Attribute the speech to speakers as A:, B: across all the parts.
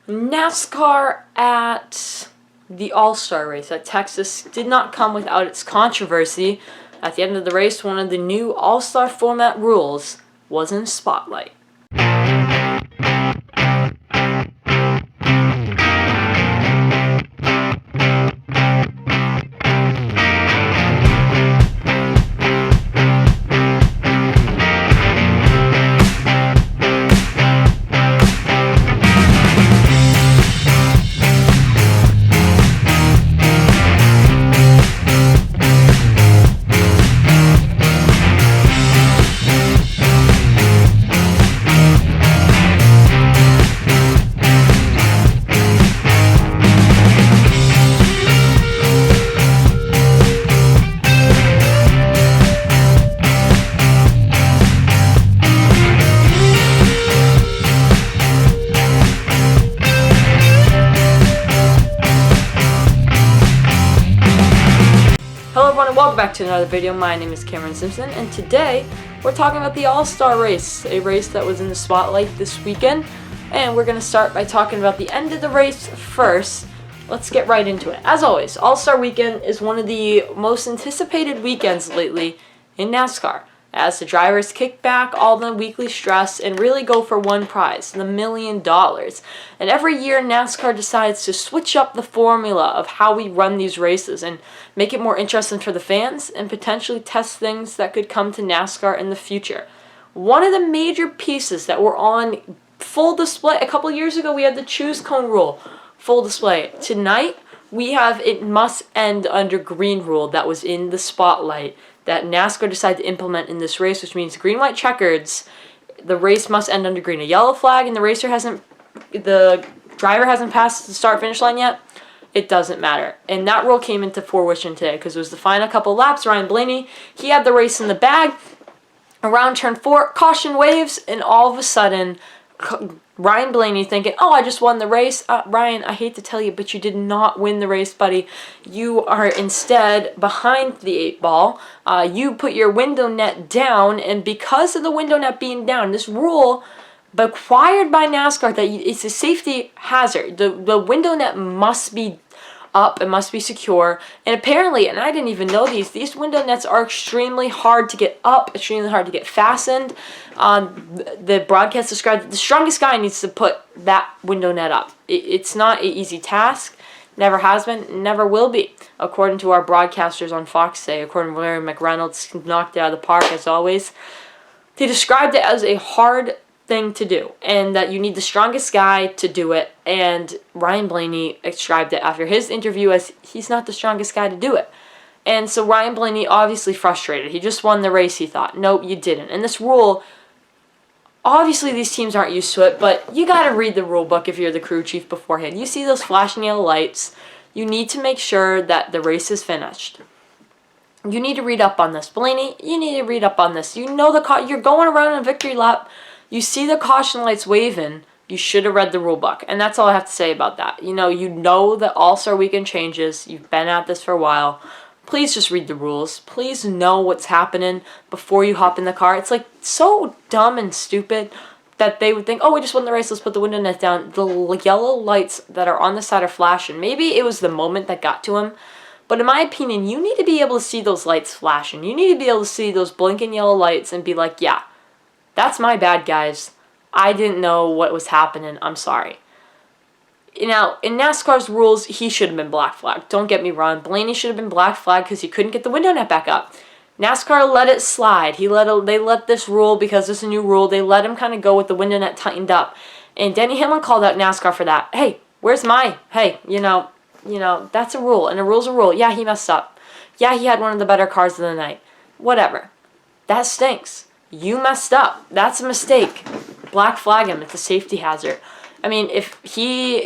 A: NASCAR at the All-Star race at Texas did not come without its controversy. At the end of the race, one of the new All-Star format rules was in spotlight. Hello everyone and welcome back to another video. My name is Cameron Simpson and today we're talking about the All-Star race, a race that was in the spotlight this weekend, and we're going to start by talking about the end of the race first. Let's get right into it. As always, All-Star weekend is one of the most anticipated weekends lately in NASCAR, as the drivers kick back all the weekly stress and really go for one prize, the $1 million. And every year NASCAR decides to switch up the formula of how we run these races and make it more interesting for the fans and potentially test things that could come to NASCAR in the future. One of the major pieces that were on full display, a couple years ago we had the choose cone rule, full display. Tonight we have it must end under green rule that was in the spotlight that NASCAR decided to implement in this race, which means green, white, checkers, the race must end under green. A yellow flag and the driver hasn't passed the start-finish line yet, it doesn't matter. And that rule came into fruition today because it was the final couple laps. Ryan Blaney, he had the race in the bag. Around turn 4, caution waves, and all of a sudden, Ryan Blaney thinking, oh, I just won the race. Ryan, I hate to tell you, but you did not win the race, buddy. You are instead behind the 8 ball. You put your window net down, and because of the window net being down, this rule required by NASCAR that it's a safety hazard. The window net must be up, it must be secure, and apparently, and I didn't even know these window nets are extremely hard to get up, extremely hard to get fastened. The broadcast described that the strongest guy needs to put that window net up. It's not an easy task, never has been, never will be, according to our broadcasters on Fox today. According to Larry McReynolds, knocked it out of the park as always. They described it as a hard thing to do, and that you need the strongest guy to do it, and Ryan Blaney described it after his interview as he's not the strongest guy to do it. And so Ryan Blaney obviously frustrated. He just won the race, he thought. Nope, you didn't. And this rule, obviously these teams aren't used to it, but you gotta read the rule book if you're the crew chief beforehand. You see those flashing yellow lights, you need to make sure that the race is finished. You need to read up on this. Blaney, you need to read up on this. You know you're going around in a victory lap, you see the caution lights waving, you should have read the rule book. And that's all I have to say about that. You know that All-Star Weekend changes. You've been at this for a while. Please just read the rules. Please know what's happening before you hop in the car. It's like so dumb and stupid that they would think, oh, we just won the race, let's put the window net down. The yellow lights that are on the side are flashing. Maybe it was the moment that got to him. But in my opinion, you need to be able to see those lights flashing. You need to be able to see those blinking yellow lights and be like, yeah, that's my bad, guys. I didn't know what was happening. I'm sorry. Now, in NASCAR's rules, he should have been black flagged. Don't get me wrong. Blaney should have been black flagged because he couldn't get the window net back up. NASCAR let it slide. They let this rule, because this is a new rule, they let him kind of go with the window net tightened up. And Denny Hamlin called out NASCAR for that. Hey, that's a rule, and a rule's a rule. Yeah, he messed up. Yeah, he had one of the better cars of the night. Whatever. That stinks. You messed up. That's a mistake. Black flag him. It's a safety hazard. I mean, if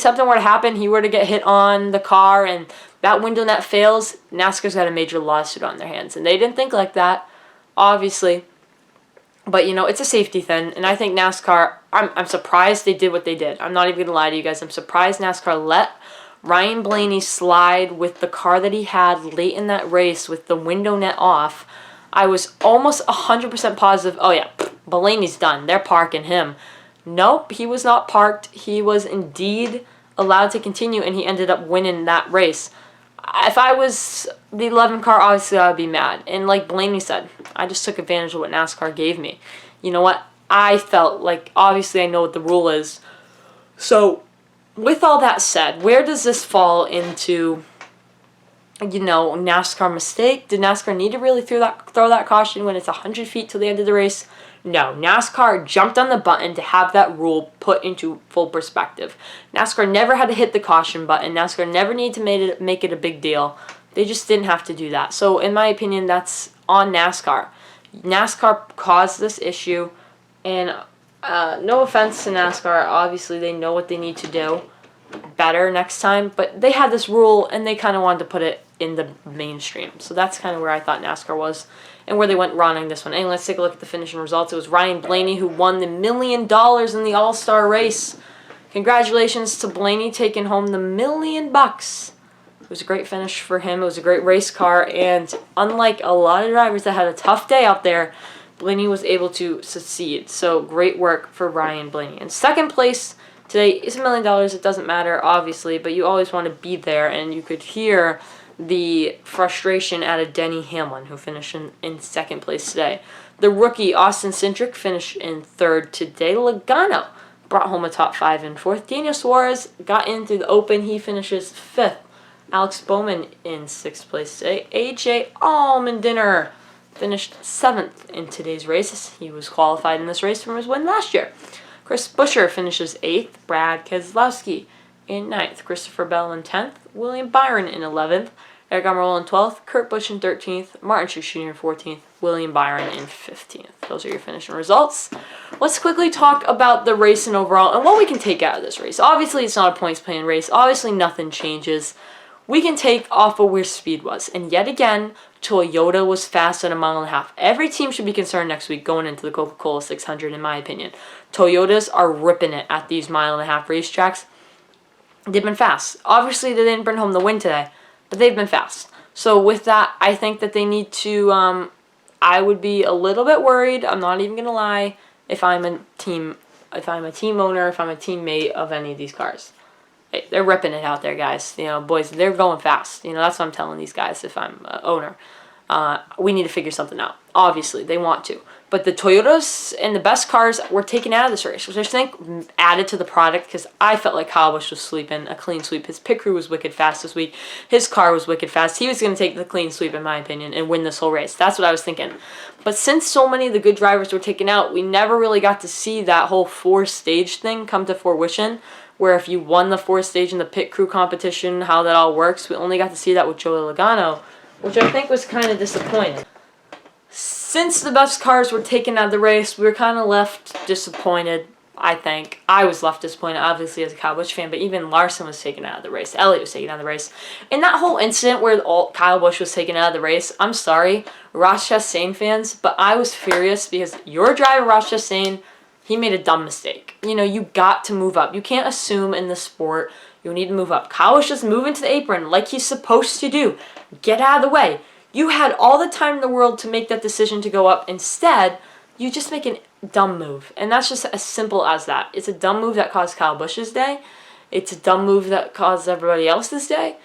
A: something were to happen, he were to get hit on the car and that window net fails, NASCAR's got a major lawsuit on their hands. And they didn't think like that, obviously. But, it's a safety thing. And I think NASCAR, I'm surprised they did what they did. I'm not even going to lie to you guys. I'm surprised NASCAR let Ryan Blaney slide with the car that he had late in that race with the window net off. I was almost 100% positive, oh yeah, Blaney's done. They're parking him. Nope, he was not parked. He was indeed allowed to continue, and he ended up winning that race. If I was the 11 car, obviously I would be mad. And like Blaney said, I just took advantage of what NASCAR gave me. You know what? I felt like, obviously I know what the rule is. So, with all that said, where does this fall into, NASCAR mistake? Did NASCAR need to really throw that caution when it's 100 feet till the end of the race? No, NASCAR jumped on the button to have that rule put into full perspective. NASCAR never had to hit the caution button. NASCAR never needed to make it a big deal. They just didn't have to do that. So in my opinion, that's on NASCAR. NASCAR caused this issue, and no offense to NASCAR, obviously they know what they need to do better next time, but they had this rule and they kind of wanted to put it in the mainstream. So that's kind of where I thought NASCAR was and where they went wrong on this one. And let's take a look at the finishing results. It was Ryan Blaney who won the $1 million in the All-Star race. Congratulations to Blaney taking home the $1 million. It was a great finish for him. It was a great race car, and unlike a lot of drivers that had a tough day out there, Blaney was able to succeed. So great work for Ryan Blaney. In second place today is $1 million. It doesn't matter, obviously, but you always want to be there, and you could hear the frustration out of Denny Hamlin, who finished in second place today. The rookie, Austin Cindric, finished in third today. Logano brought home a top 5 in fourth. Daniel Suarez got in through the open. He finishes fifth. Alex Bowman in sixth place today. AJ Allmendinger finished seventh in today's race. He was qualified in this race from his win last year. Chris Buescher finishes 8th. Brad Keselowski in 9th. Christopher Bell in 10th. William Byron in 11th. Eric Almirola in 12th. Kurt Busch in 13th. Martin Truex Jr. in 14th. William Byron in 15th. Those are your finishing results. Let's quickly talk about the race and overall and what we can take out of this race. Obviously, it's not a points-paying race. Obviously, nothing changes. We can take off of where speed was. And yet again, Toyota was fast at 1.5 miles. Every team should be concerned next week going into the Coca-Cola 600, in my opinion. Toyotas are ripping it at these 1.5 mile racetracks. They've been fast. Obviously, they didn't bring home the win today, but they've been fast. So with that, I think that they need to, I would be a little bit worried. I'm not even going to lie if I'm a team owner, if I'm a teammate of any of these cars. They're ripping it out there, guys. Boys, they're going fast. That's what I'm telling these guys if I'm an owner. We need to figure something out. Obviously, they want to. But the Toyotas and the best cars were taken out of this race, which I think added to the product because I felt like Kyle Busch was sweeping a clean sweep. His pit crew was wicked fast this week. His car was wicked fast. He was going to take the clean sweep, in my opinion, and win this whole race. That's what I was thinking. But since so many of the good drivers were taken out, we never really got to see that whole 4-stage thing come to fruition, where if you won the 4th stage in the pit crew competition, how that all works. We only got to see that with Joey Logano, which I think was kind of disappointing. Since the best cars were taken out of the race, we were kind of left disappointed, I think. I was left disappointed, obviously, as a Kyle Busch fan, but even Larson was taken out of the race. Elliott was taken out of the race. And that whole incident where Kyle Busch was taken out of the race, I'm sorry, Ross Chastain fans, but I was furious because your driver, Ross Chastain, he made a dumb mistake. You got to move up. You can't assume in the sport you need to move up. Kyle was just moving to the apron like he's supposed to do. Get out of the way. You had all the time in the world to make that decision to go up. Instead, you just make a dumb move. And that's just as simple as that. It's a dumb move that caused Kyle Busch's day. It's a dumb move that caused everybody else's day.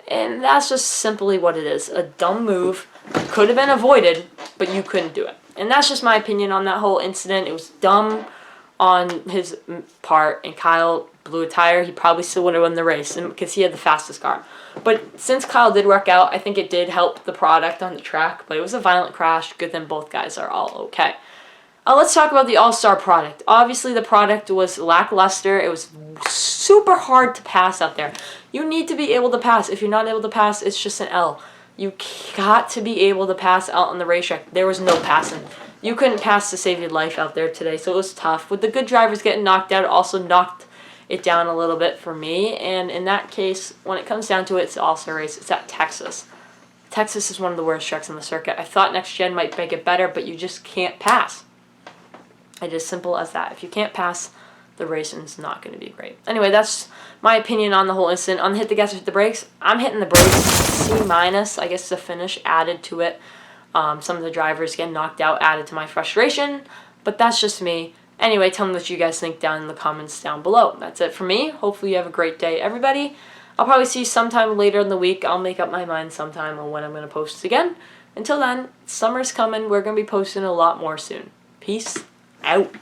A: And that's just simply what it is. A dumb move could have been avoided, but you couldn't do it. And that's just my opinion on that whole incident. It was dumb on his part, and Kyle blew a tire. He probably still would have won the race because he had the fastest car. But since Kyle did work out, I think it did help the product on the track. But it was a violent crash. Good thing both guys are all okay. Let's talk about the All-Star product. Obviously, the product was lackluster. It was super hard to pass out there. You need to be able to pass. If you're not able to pass, it's just an L. You got to be able to pass out on the racetrack. There was no passing. You couldn't pass to save your life out there today, so it was tough. With the good drivers getting knocked out, it also knocked it down a little bit for me. And in that case, when it comes down to it, it's the All-Star race. It's at Texas. Texas is one of the worst tracks on the circuit. I thought Next Gen might make it better, but you just can't pass. It's as simple as that. If you can't pass, the racing's not going to be great. Anyway, that's my opinion on the whole incident. On the hit the gas or hit the brakes, I'm hitting the brakes. C-. I guess the finish added to it. Some of the drivers getting knocked out added to my frustration, but that's just me. Anyway, tell me what you guys think down in the comments down below. That's it for me. Hopefully you have a great day, everybody. I'll probably see you sometime later in the week. I'll make up my mind sometime on when I'm going to post again. Until then, summer's coming. We're going to be posting a lot more soon. Peace out.